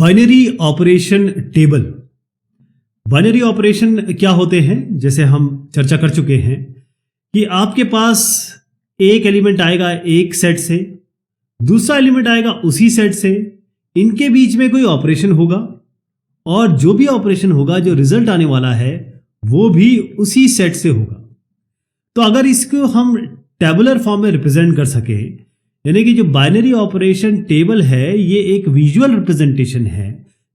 Binary operation table. Binary operation क्या होते हैं, जैसे हम चर्चा कर चुके हैं कि आपके पास एक एलिमेंट आएगा एक सेट से, दूसरा एलिमेंट आएगा उसी सेट से, इनके बीच में कोई ऑपरेशन होगा और जो भी ऑपरेशन होगा, जो रिजल्ट आने वाला है वो भी उसी सेट से होगा। तो अगर इसको हम टेबुलर फॉर्म में रिप्रेजेंट कर सके, यानी कि जो बाइनरी ऑपरेशन टेबल है ये एक विजुअल रिप्रेजेंटेशन है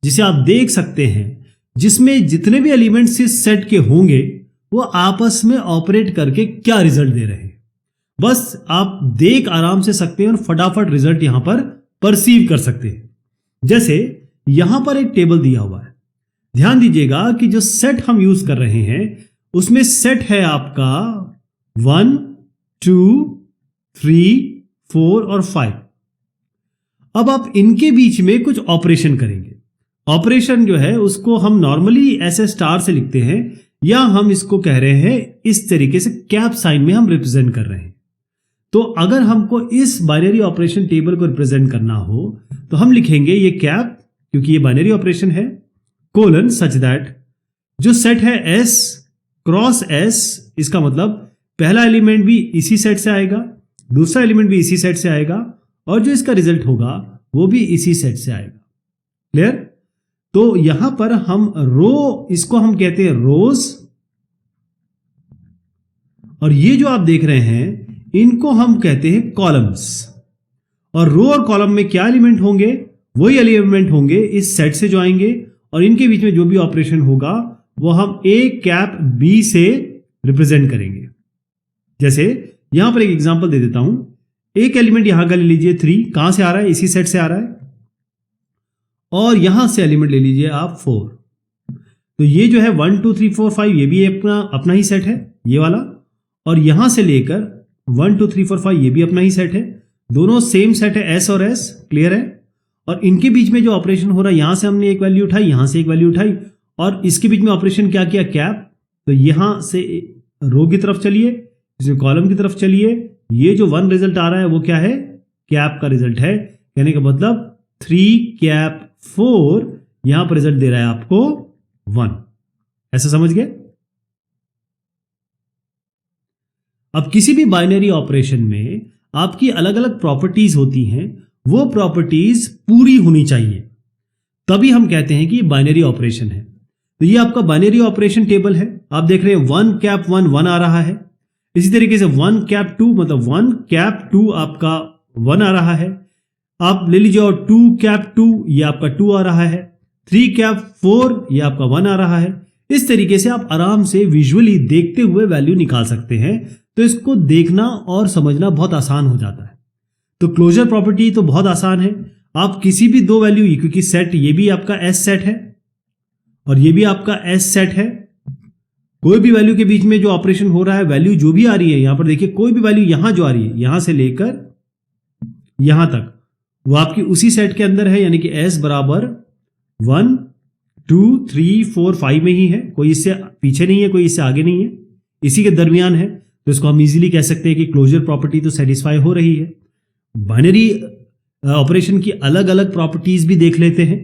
जिसे आप देख सकते हैं, जिसमें जितने भी एलिमेंट्स इस सेट के होंगे वो आपस में ऑपरेट करके क्या रिजल्ट दे रहे हैं, बस आप देख आराम से सकते हैं और फटाफट रिजल्ट यहां पर परसीव कर सकते हैं। जैसे यहां पर एक टेबल दिया हुआ है, ध्यान दीजिएगा कि जो सेट हम यूज कर रहे हैं उसमें सेट है आपका 1 2 3 4 और 5। अब आप इनके बीच में कुछ ऑपरेशन करेंगे। ऑपरेशन जो है उसको हम नॉर्मली ऐसे स्टार से लिखते हैं, या हम इसको कह रहे हैं इस तरीके से कैप साइन में हम रिप्रेजेंट कर रहे हैं। तो अगर हमको इस बाइनरी ऑपरेशन टेबल को रिप्रेजेंट करना हो तो हम लिखेंगे ये कैप, क्योंकि ये बाइनरी ऑपरेशन है, कोलन सच दैट जो सेट है S क्रॉस S, इसका मतलब पहला एलिमेंट भी इसी सेट से आएगा, दूसरा एलिमेंट भी इसी सेट से आएगा, और जो इसका रिजल्ट होगा वो भी इसी सेट से आएगा। क्लियर? तो यहां पर हम रो, इसको हम कहते हैं रोज, और ये जो आप देख रहे हैं इनको हम कहते हैं कॉलम्स। और रो और कॉलम में क्या एलिमेंट होंगे? वही एलिमेंट होंगे इस सेट से जो आएंगे, और इनके बीच में जो भी ऑपरेशन होगा वो हम A कैप B से रिप्रेजेंट करेंगे। जैसे यहां पर एक एग्जांपल दे देता हूं। एक एलिमेंट यहां का ले लीजिए 3, कहां से आ रहा है? इसी सेट से आ रहा है। और यहां से एलिमेंट ले लीजिए आप 4। तो ये जो है 1 2 3 4 5 ये भी अपना ही सेट है, ये वाला। और यहां से लेकर 1 2 3 4 5 ये भी अपना ही सेट है, दोनों सेम सेट है S और S। क्लियर है? और इनके बीच में जो ऑपरेशन हो रहा है, यहां से हमने एक वैल्यू उठाई, यहां से एक वैल्यू उठाई, और इसके बीच में ऑपरेशन क्या किया? कैप। तो यहां से रो की तरफ चलिए, इसमें कॉलम की तरफ चलिए, ये जो 1 रिजल्ट आ रहा है वो क्या है? कैप का रिजल्ट है। कहने का मतलब 3 कैप 4 यहां पर रिजल्ट दे रहा है आपको 1। ऐसा समझ गए? अब किसी भी बाइनरी ऑपरेशन में आपकी अलग अलग प्रॉपर्टीज होती हैं, वो प्रॉपर्टीज पूरी होनी चाहिए, तभी हम कहते हैं कि बाइनरी ऑपरेशन है। तो ये आपका बाइनरी ऑपरेशन टेबल है। आप देख रहे हैं 1 कैप 1 1 आ रहा है, इसी तरीके से 1 कैप 2 मतलब 1 कैप 2 आपका 1 आ रहा है। आप ले लीजिए और 2 कैप 2 ये आपका 2 आ रहा है, 3 कैप 4 ये आपका 1 आ रहा है। इस तरीके से आप आराम से विजुअली देखते हुए वैल्यू निकाल सकते हैं। तो इसको देखना और समझना बहुत आसान हो जाता है। तो क्लोजर प्रॉपर्टी तो बहुत आसान है। आप किसी भी दो वैल्यू, क्योंकि सेट ये भी आपका S सेट है और ये भी आपका S सेट है, कोई भी वैल्यू के बीच में जो ऑपरेशन हो रहा है, वैल्यू जो भी आ रही है, यहां पर देखिए कोई भी वैल्यू यहां जो आ रही है, यहां से लेकर यहां तक, वो आपकी उसी सेट के अंदर है, यानी कि S बराबर 1 2 3 4 5 में ही है, कोई इससे पीछे नहीं है, कोई इससे आगे नहीं है, इसी के दरमियान है। तो इसको हम इजीली कह सकते हैं कि क्लोजर प्रॉपर्टी तो सेटिस्फाई हो रही है। बाइनरी ऑपरेशन की अलग अलग प्रॉपर्टीज भी देख लेते हैं।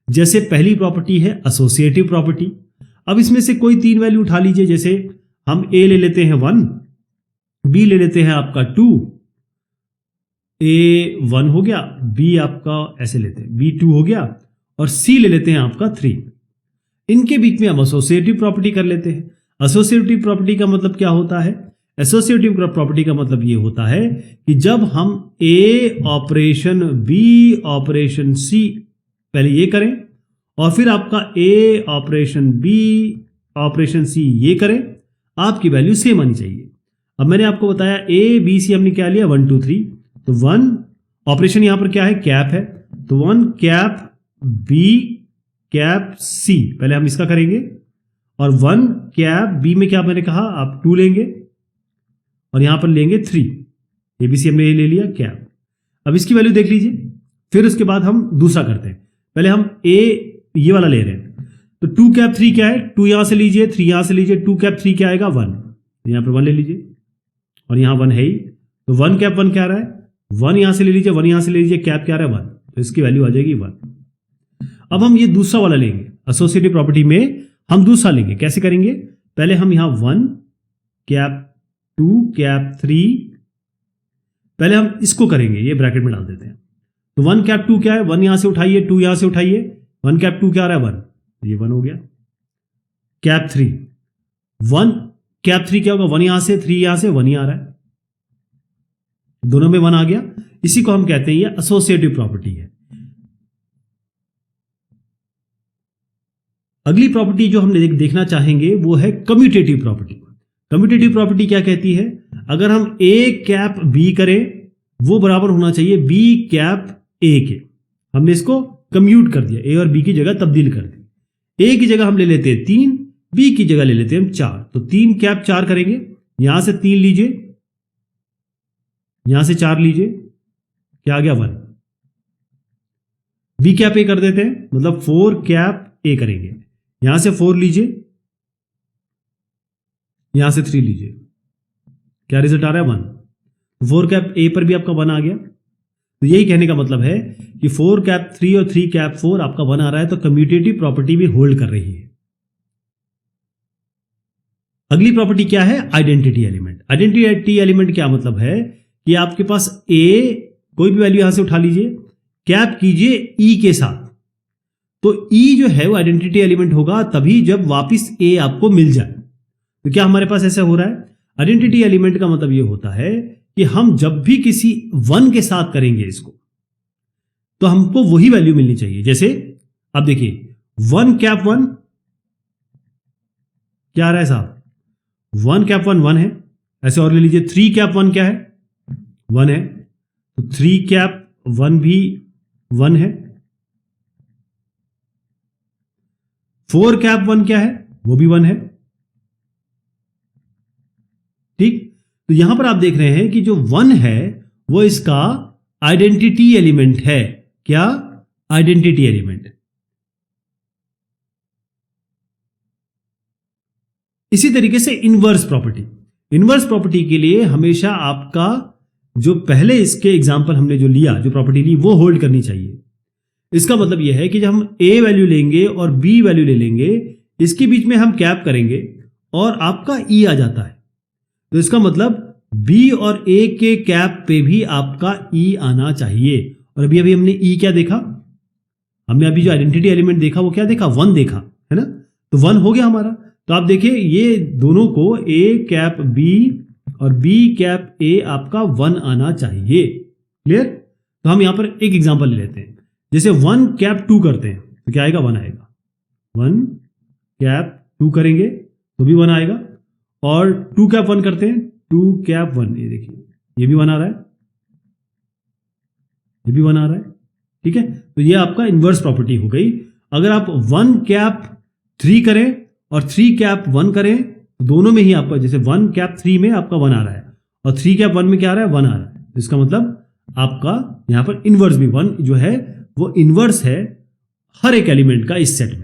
जैसे पहली प्रॉपर्टी है एसोसिएटिव प्रॉपर्टी। अब इसमें से कोई 3 वैल्यू उठा लीजिए। जैसे हम A ले लेते हैं 1, B ले लेते हैं आपका 2, A 1 हो गया, B आपका ऐसे लेते हैं, B 2 हो गया, और C ले लेते हैं आपका 3। इनके बीच में हम एसोसिएटिव प्रॉपर्टी कर लेते हैं। एसोसिएटिव प्रॉपर्टी का मतलब क्या होता है? एसोसिएटिव प्रॉपर्टी का मतलब ये होता है कि जब हम A operation B operation C पहले ये करें और फिर आपका A operation B operation C ये करें, आपकी वैल्यू सेम आनी चाहिए। अब मैंने आपको बताया A B C हमने क्या लिया 1 2 3, तो 1 ऑपरेशन यहां पर क्या है? कैप है, तो 1 कैप B कैप C पहले हम इसका करेंगे, और 1 कैप B में क्या मैंने कहा? आप 2 लेंगे और यहां पर लेंगे 3, ABC हमने ये ले लिया कैप। अब इसकी वैल्यू देख लीजिए, फिर उसके बाद हम दूसरा करते हैं। पहले हम A ये वाला ले रहे हैं, तो 2 कैप 3 क्या है? 2 यहां से लीजिए, 3 यहां से लीजिए, 2 कैप 3 क्या आएगा? 1। यहां पर 1 ले लीजिए और यहां 1 है ही, तो 1 कैप 1 क्या आ रहा है? 1 यहां से ले लीजिए, 1 यहां से ले लीजिए, कैप क्या आ रहा है? 1, तो इसकी वैल्यू आ जाएगी 1। अब हम ये दूसरा वाला लेंगे, एसोसिएटिव प्रॉपर्टी में हम दूसरा लेंगे। कैसे करेंगे? पहले हम यहां 1 कैप 2 कैप 3, पहले हम इसको करेंगे, ये ब्रैकेट में डाल देते हैं। तो 1 कैप 2 क्या है? 1 यहां से उठाइए, 2 यहां से उठाइए, 1 कैप 2 क्या आ रहा है? 1, ये 1 हो गया। कैप 3 1 कैप 3 क्या होगा? 1 यहां से, 3 यहां से, 1 ही आ रहा है, दोनों में 1 आ गया। इसी को हम कहते हैं ये एसोसिएटिव प्रॉपर्टी है। अगली प्रॉपर्टी जो हम देखना चाहेंगे वो है कम्यूटेटिव प्रॉपर्टी। कम्यूटेटिव प्रॉपर्टी क्या कहती है? अगर हम a कैप b करें वो बराबर होना चाहिए b कैप a के। हमने इसको कम्यूट कर दिया, a और b की जगह तब्दील कर दी। a की जगह हम ले लेते हैं 3, b की जगह ले लेते हैं हम 4। तो 3 कैप 4 करेंगे, यहां से 3 लीजिए, यहां से 4 लीजिए, क्या आ गया? 1। b कैप a कर देते हैं, मतलब 4 कैप a करेंगे, यहां से 4 लीजिए, यहां से 3 लीजिए, क्या रिजल्ट आ रहा है? 1। 4 कैप a पर भी आपका 1 आ गया। तो यही कहने का मतलब है कि 4 कैप 3 और 3 कैप 4 आपका 1 आ रहा है, तो कम्यूटेटिव प्रॉपर्टी भी होल्ड कर रही है। अगली प्रॉपर्टी क्या है? Identity element. आइडेंटिटी एलिमेंट क्या मतलब है कि आपके पास a, कोई भी वैल्यू यहां से उठा लीजिए, कैप कीजिए e के साथ, तो e जो है वो आइडेंटिटी एलिमेंट होगा तभी जब वापिस a आपको मिल जाए। तो क्या हमारे पास ऐसा हो रहा है? आइडेंटिटी एलिमेंट का मतलब ये होता है कि हम जब भी किसी 1 के साथ करेंगे इसको, तो हमको वही वैल्यू मिलनी चाहिए। जैसे अब देखिए 1 कैप 1 क्या आ रहा है साहब? 1 कैप 1 1 है। ऐसे और ले लीजिए 3 कैप 1 क्या है? 1 है। तो 3 कैप 1 भी 1 है। 4 कैप 1 क्या है? वो भी 1 है। ठीक, तो यहां पर आप देख रहे हैं कि जो 1 है वो इसका आइडेंटिटी एलिमेंट है। क्या? Identity element. इसी तरीके से इनवर्स प्रॉपर्टी। इनवर्स प्रॉपर्टी के लिए हमेशा आपका जो पहले इसके एग्जांपल हमने जो लिया, जो प्रॉपर्टी ली, वो होल्ड करनी चाहिए। इसका मतलब यह है कि जब हम a वैल्यू लेंगे और b वैल्यू ले लेंगे, इसके बीच में हम कैप करेंगे और आपका e आ जाता है, तो इसका मतलब b और a के कैप पे भी आपका e आना चाहिए। और अभी हमने e क्या देखा? हमने अभी जो आइडेंटिटी एलिमेंट देखा वो क्या देखा? 1 देखा, है ना? तो 1 हो गया हमारा। तो आप देखिए ये दोनों को a कैप b और b कैप a आपका 1 आना चाहिए। क्लियर? तो हम यहां पर एक एग्जांपल ले लेते हैं। जैसे 1 कैप 2 करते हैं तो क्या आएगा? 1 आएगा। 1 कैप 2 करेंगे तो भी 1 आएगा। और 2 कैप 1 करते हैं, 2 कैप 1, ये देखिए ये भी 1 आ रहा है, ये भी 1 आ रहा है। ठीक है, तो ये आपका इनवर्स प्रॉपर्टी हो गई। अगर आप 1 कैप 3 करें और 3 कैप 1 करें तो दोनों में ही आपका, जैसे 1 कैप 3 में आपका 1 आ रहा है और 3 कैप 1 में क्या आ रहा है? 1 आ रहा है। इसका मतलब आपका यहां पर इनवर्स भी 1 जो है वो इनवर्स है हर एक एलिमेंट का इस सेट में।